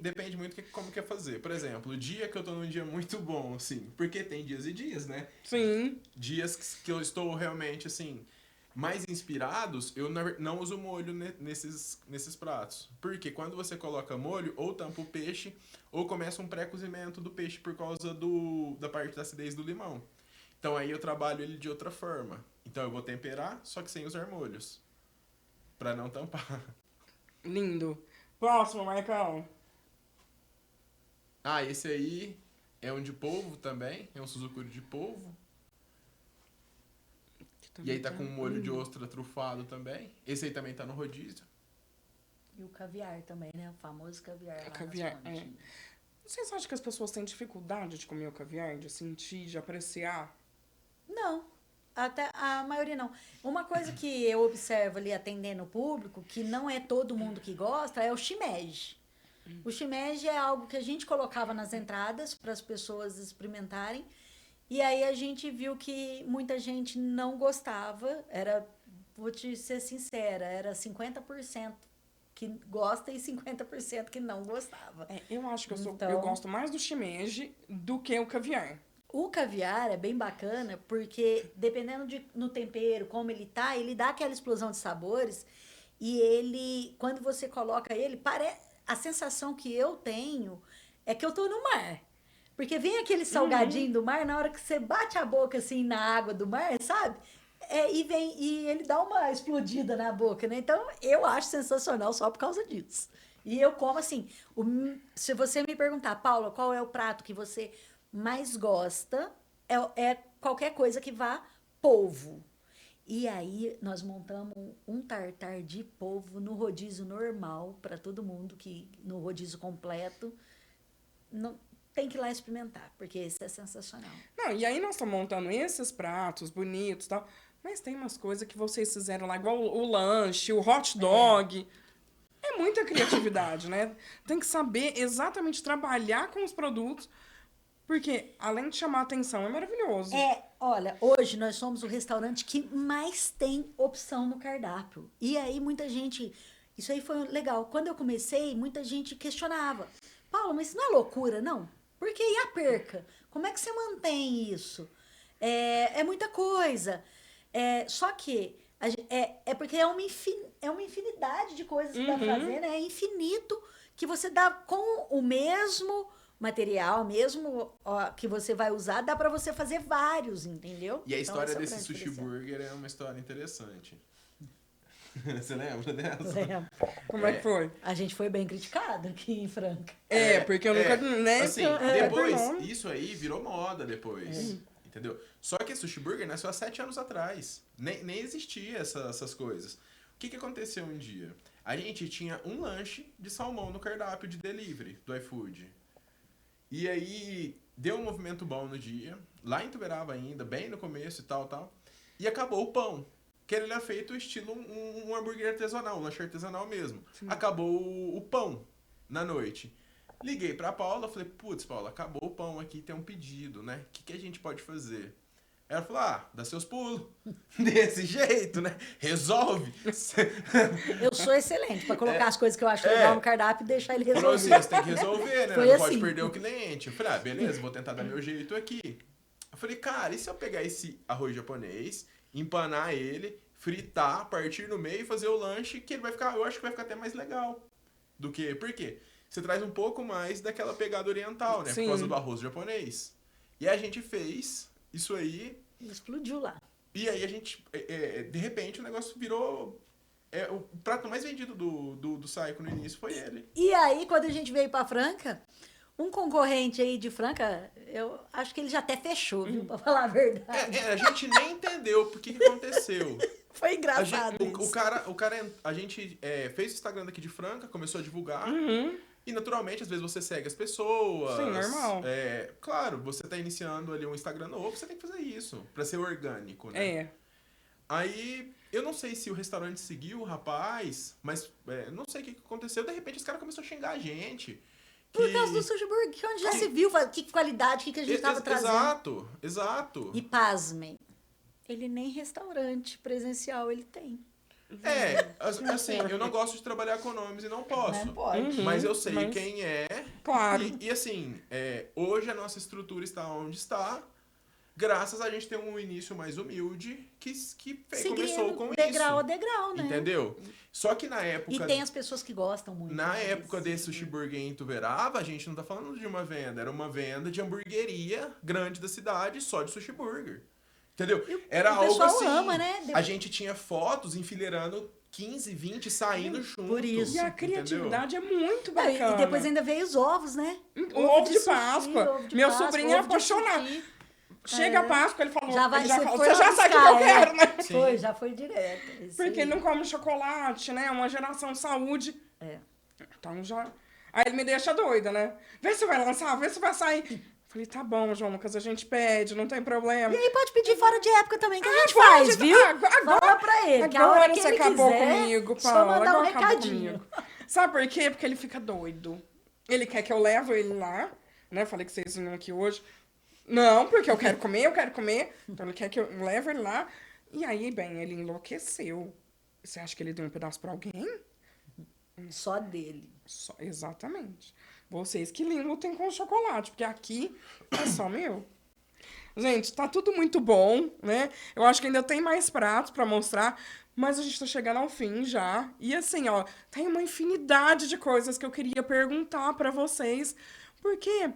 depende muito como quer fazer. Por exemplo, o dia que eu tô num dia muito bom, assim, porque tem dias e dias, né? Sim. Dias que eu estou realmente, assim, mais inspirados, eu não uso molho nesses pratos. Porque quando você coloca molho, ou tampa o peixe, ou começa um pré-cozimento do peixe por causa da parte da acidez do limão. Então aí eu trabalho ele de outra forma. Então eu vou temperar, só que sem usar molhos. Pra não tampar. Lindo. Próximo, Marcão. Ah, esse aí é um de polvo também. É um suzukuri de polvo. E aí tá com um molho de ostra trufado também. Esse aí também tá no rodízio. E o caviar também, né? O famoso caviar. Lá Caviar, Vocês acham que as pessoas têm dificuldade de comer o caviar? De sentir, de apreciar? Não. Até a maioria não. Uma coisa que eu observo ali atendendo o público, que não é todo mundo que gosta, é o shimeji. O shimeji é algo que a gente colocava nas entradas para as pessoas experimentarem. E aí a gente viu que muita gente não gostava. Vou te ser sincera, era 50% que gosta e 50% que não gostava. Eu acho que eu gosto mais do shimeji do que o caviar. O caviar é bem bacana porque, dependendo no tempero, como ele tá, ele dá aquela explosão de sabores e ele, quando você coloca ele, a sensação que eu tenho é que eu tô no mar. Porque vem aquele salgadinho do mar, na hora que você bate a boca assim na água do mar, sabe? E ele dá uma explodida na boca, né? Então, eu acho sensacional só por causa disso. E eu como assim, se você me perguntar, Paula, qual é o prato que você mais gosta, é qualquer coisa que vá polvo. E aí nós montamos um tartar de polvo no rodízio normal para todo mundo, que no rodízio completo não tem que ir lá experimentar, porque esse é sensacional. Não, e aí nós estamos montando esses pratos bonitos e tal, mas tem umas coisas que vocês fizeram lá, igual o lanche, o hot dog. É muita criatividade, né? Tem que saber exatamente trabalhar com os produtos, porque além de chamar a atenção, é maravilhoso. Olha, hoje nós somos o restaurante que mais tem opção no cardápio. E aí muita gente, isso aí foi legal. Quando eu comecei, muita gente questionava. Paulo, mas isso não é loucura, não? Porque e a perca? Como é que você mantém isso? É muita coisa. Só que é porque é uma infinidade de coisas que dá pra fazer, né? É infinito que você dá com o mesmo material, mesmo que você vai usar, dá pra você fazer vários, entendeu? E a Então, história esse é o desse grande sushi diferencial. burger é uma história interessante. Você lembra dessa? Lembro. Como é que foi? A gente foi bem criticado aqui em Franca. Porque eu nunca... Né, Assim, depois, depois, isso aí virou moda depois. Entendeu? Só que Sushi Burger nasceu há 7 anos atrás. Nem existia essas coisas. O que aconteceu um dia? A gente tinha um lanche de salmão no cardápio de delivery do iFood. E aí, deu um movimento bom no dia. Lá em Tuberava ainda, bem no começo e tal. E acabou o pão. Que ele era feito estilo um hambúrguer artesanal, um lanche artesanal mesmo. Sim. Acabou o pão na noite. Liguei pra Paula, falei, putz, Paula, acabou o pão aqui, tem um pedido, né? O que a gente pode fazer? Ela falou, dá seus pulos. Desse jeito, né? Resolve. Eu sou excelente pra colocar as coisas que eu acho legal no cardápio e deixar ele resolver. Falou assim, você tem que resolver, né? Foi Não assim. pode perder o cliente. Eu falei, beleza, vou tentar dar meu jeito aqui. Eu falei, cara, e se eu pegar esse arroz japonês, empanar ele, fritar, partir no meio e fazer o lanche, que ele vai ficar, eu acho que vai ficar até mais legal. Do que, por quê? Você traz um pouco mais daquela pegada oriental, né? Sim. Por causa do arroz japonês. E a gente fez isso aí. Explodiu lá. E aí a gente, de repente, o negócio virou... o prato mais vendido do Saiko no início foi ele. E aí, quando a gente veio pra Franca, um concorrente aí de Franca, eu acho que ele já até fechou, viu? Pra falar a verdade. A gente nem entendeu por que aconteceu. Foi engraçado A gente fez o Instagram daqui de Franca, começou a divulgar. E naturalmente, às vezes você segue as pessoas. Sim, normal. Claro, você tá iniciando ali um Instagram novo, você tem que fazer isso, pra ser orgânico, né? Aí, eu não sei se o restaurante seguiu o rapaz, mas não sei o que aconteceu. De repente, os caras começaram a xingar a gente. Por causa do Sushi Burger, que onde já se viu, que qualidade, que a gente tava trazendo. Exato. E pasmem, ele nem restaurante presencial ele tem. Assim, eu não gosto de trabalhar com nomes e não posso. Não pode. Mas eu sei quem é. Claro. E assim, hoje a nossa estrutura está onde está, graças a gente ter um início mais humilde que começou com degrau isso. a degrau, né? Entendeu? Só que na época... E tem as pessoas que gostam muito. Na época desse Sushi Burger em Ituverava, a gente não tá falando de uma venda, era uma venda de hamburgueria grande da cidade só de Sushi Burger. Entendeu? o Era algo assim. Ama, né? A gente tinha fotos enfileirando 15, 20 saindo junto. Por isso. E a criatividade é muito Não, bacana. e depois ainda veio os ovos, né? O ovo de sushi, Páscoa. ovo de Meu Páscoa, sobrinho é ovo de apaixonado. sushi. Chega a Páscoa, ele falou, Foi você já lá sabe o que buscar, eu quero, né? Foi, já foi direto. Isso Porque aí. ele não come chocolate, né? Uma geração de saúde. Então já... Aí ele me deixa doida, né? Vê se vai lançar, vê se vai sair. Falei, tá bom, João Lucas, a gente pede, não tem problema. E aí pode pedir fora de época também, que a gente faz, viu? Fala pra ele, que a hora que você ele acabou quiser, comigo, só Paula. mandar um Agora acabou recadinho. comigo. Sabe por quê? Porque ele fica doido. Ele quer que eu leve ele lá, né? Falei que vocês vinham aqui hoje. Não, porque eu quero comer. Então ele quer que eu leve ele lá. E aí, bem, ele enlouqueceu. Você acha que ele deu um pedaço pra alguém? Só dele. Exatamente. Vocês que lutem com chocolate, porque aqui é só meu. Gente, tá tudo muito bom, né? Eu acho que ainda tem mais pratos pra mostrar, mas a gente tá chegando ao fim já. E assim, ó, tem uma infinidade de coisas que eu queria perguntar pra vocês, porque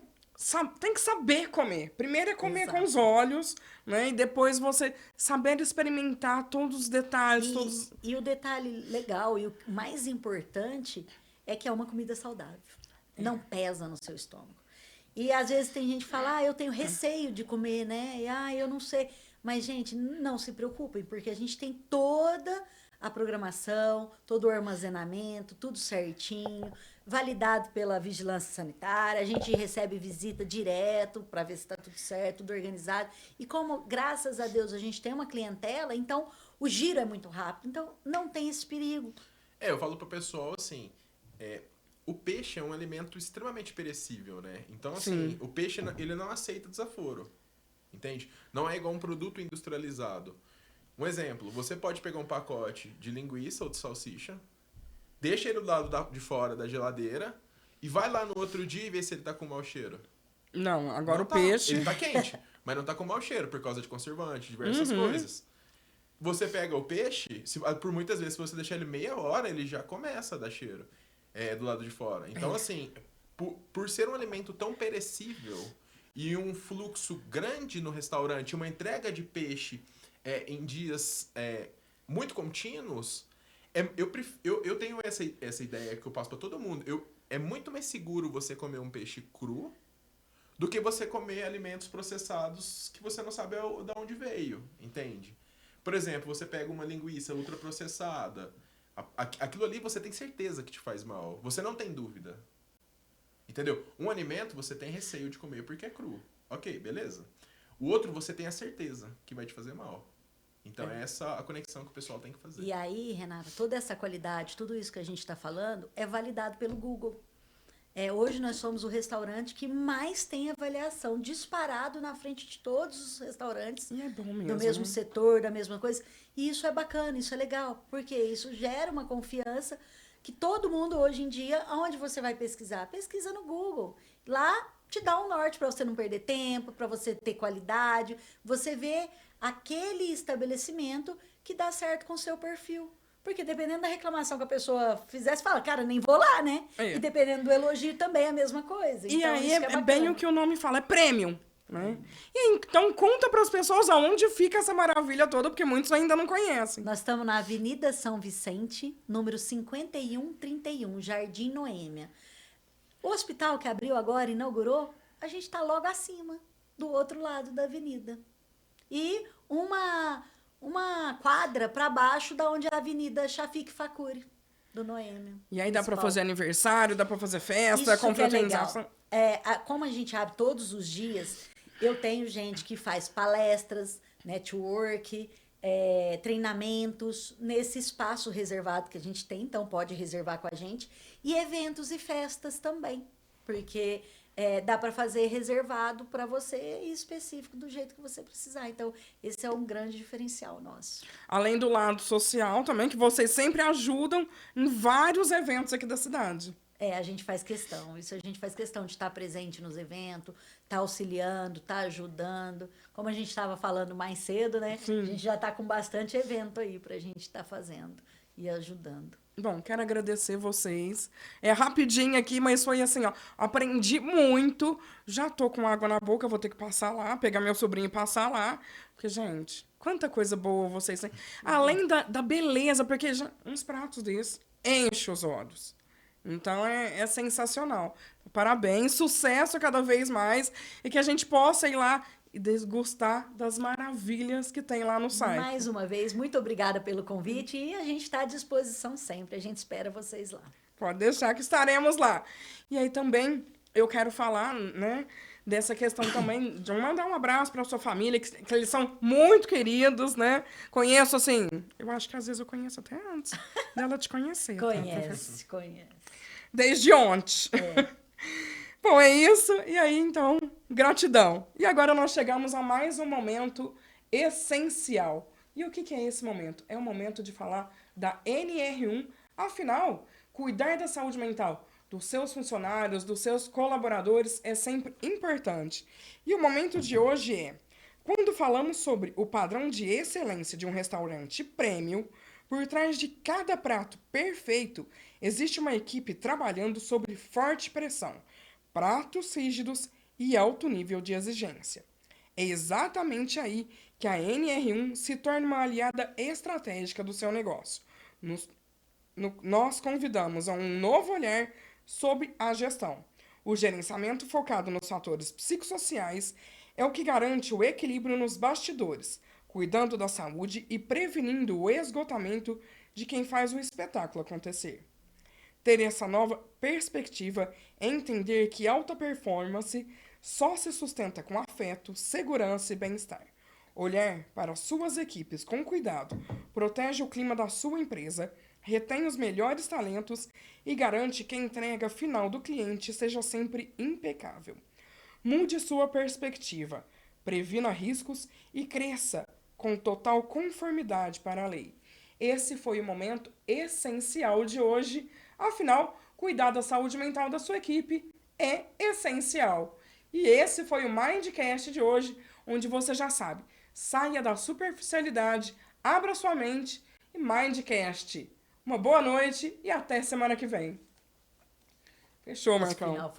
tem que saber comer. Primeiro é comer Exato. com os olhos, né? E depois você saber experimentar todos os detalhes, todos... E o detalhe legal e o mais importante é que é uma comida saudável. Não pesa no seu estômago. E às vezes tem gente que fala, eu tenho receio de comer, né? E, eu não sei. Mas, gente, não se preocupem, porque a gente tem toda a programação, todo o armazenamento, tudo certinho, validado pela vigilância sanitária, a gente recebe visita direto para ver se está tudo certo, tudo organizado. E como, graças a Deus, a gente tem uma clientela, então o giro é muito rápido. Então, não tem esse perigo. Eu falo pro pessoal assim, o peixe é um alimento extremamente perecível, né? Então, Sim. assim, o peixe, ele não aceita desaforo, entende? Não é igual um produto industrializado. Um exemplo, você pode pegar um pacote de linguiça ou de salsicha, deixa ele do lado de fora da geladeira e vai lá no outro dia e vê se ele tá com mau cheiro. Não, agora Não o tá. peixe... Ele tá quente, mas não tá com mau cheiro por causa de conservante, diversas coisas. Você pega o peixe, por muitas vezes, se você deixar ele meia hora, ele já começa a dar cheiro do lado de fora. Então, assim, por ser um alimento tão perecível e um fluxo grande no restaurante, uma entrega de peixe em dias muito contínuos, eu tenho essa ideia que eu passo para todo mundo. É muito mais seguro você comer um peixe cru do que você comer alimentos processados que você não sabe de onde veio, entende? Por exemplo, você pega uma linguiça ultraprocessada, aquilo ali você tem certeza que te faz mal, você não tem dúvida, entendeu? Um alimento você tem receio de comer porque é cru, ok, beleza. O outro você tem a certeza que vai te fazer mal. Então é essa a conexão que o pessoal tem que fazer. E aí, Renata, toda essa qualidade, tudo isso que a gente está falando é validado pelo Google. Hoje nós somos o restaurante que mais tem avaliação, disparado na frente de todos os restaurantes E é bom mesmo, do mesmo né? setor, da mesma coisa. E isso é bacana, isso é legal, porque isso gera uma confiança que todo mundo hoje em dia, aonde você vai pesquisar? Pesquisa no Google. Lá te dá um norte para você não perder tempo, para você ter qualidade, você vê aquele estabelecimento que dá certo com o seu perfil. Porque dependendo da reclamação que a pessoa fizesse, fala, cara, nem vou lá, né? E dependendo do elogio também é a mesma coisa. E Então, aí isso que é bem bacana. o que o nome fala, é premium, né? E então conta para as pessoas aonde fica essa maravilha toda, porque muitos ainda não conhecem. Nós estamos na Avenida São Vicente, número 5131, Jardim Noêmia. O hospital que abriu agora, inaugurou, a gente está logo acima, do outro lado da avenida. E uma quadra para baixo da onde é a Avenida Shafiq Fakuri, do Noêmia. E aí dá para Municipal. fazer aniversário, dá para fazer festa, Isso que é legal. confraternização. Como a gente abre todos os dias, eu tenho gente que faz palestras, network, treinamentos nesse espaço reservado que a gente tem, então pode reservar com a gente, e eventos e festas também, porque dá para fazer reservado para você e específico do jeito que você precisar. Então, esse é um grande diferencial nosso. Além do lado social também, que vocês sempre ajudam em vários eventos aqui da cidade. A gente faz questão. Isso a gente faz questão de estar presente nos eventos, estar auxiliando, estar ajudando. Como a gente estava falando mais cedo, né? Sim. A gente já está com bastante evento aí para a gente estar fazendo e ajudando. Bom, quero agradecer vocês. É rapidinho aqui, mas foi assim, ó. Aprendi muito. Já tô com água na boca, vou ter que passar lá, pegar meu sobrinho e passar lá. Porque, gente, quanta coisa boa vocês têm. Além da beleza, porque uns pratos desses enchem os olhos. Então é sensacional. Parabéns, sucesso cada vez mais. E que a gente possa ir lá e desgustar das maravilhas que tem lá no site. Mais uma vez, muito obrigada pelo convite e a gente está à disposição sempre. A gente espera vocês lá. Pode deixar que estaremos lá. E aí também eu quero falar, né, dessa questão também de mandar um abraço para sua família, que eles são muito queridos, né? Conheço assim, eu acho que às vezes eu conheço até antes dela te conhecer. Conhece. Desde ontem. Bom, é isso. E aí, então, gratidão. E agora nós chegamos a mais um momento essencial. E o que é esse momento? É o momento de falar da NR1. Afinal, cuidar da saúde mental dos seus funcionários, dos seus colaboradores é sempre importante. E o momento de hoje é: quando falamos sobre o padrão de excelência de um restaurante premium, por trás de cada prato perfeito, existe uma equipe trabalhando sob forte pressão, pratos rígidos e alto nível de exigência. É exatamente aí que a NR1 se torna uma aliada estratégica do seu negócio. Nós convidamos a um novo olhar sobre a gestão. O gerenciamento focado nos fatores psicossociais é o que garante o equilíbrio nos bastidores, cuidando da saúde e prevenindo o esgotamento de quem faz o espetáculo acontecer. Ter essa nova perspectiva é entender que alta performance só se sustenta com afeto, segurança e bem-estar. Olhar para suas equipes com cuidado protege o clima da sua empresa, retém os melhores talentos e garante que a entrega final do cliente seja sempre impecável. Mude sua perspectiva, previna riscos e cresça com total conformidade para a lei. Esse foi o momento essencial de hoje. Afinal, cuidar da saúde mental da sua equipe é essencial. E esse foi o Mindcast de hoje, onde você já sabe, saia da superficialidade, abra sua mente e Mindcast. Uma boa noite e até semana que vem. Fechou, Esse Marcão. final foi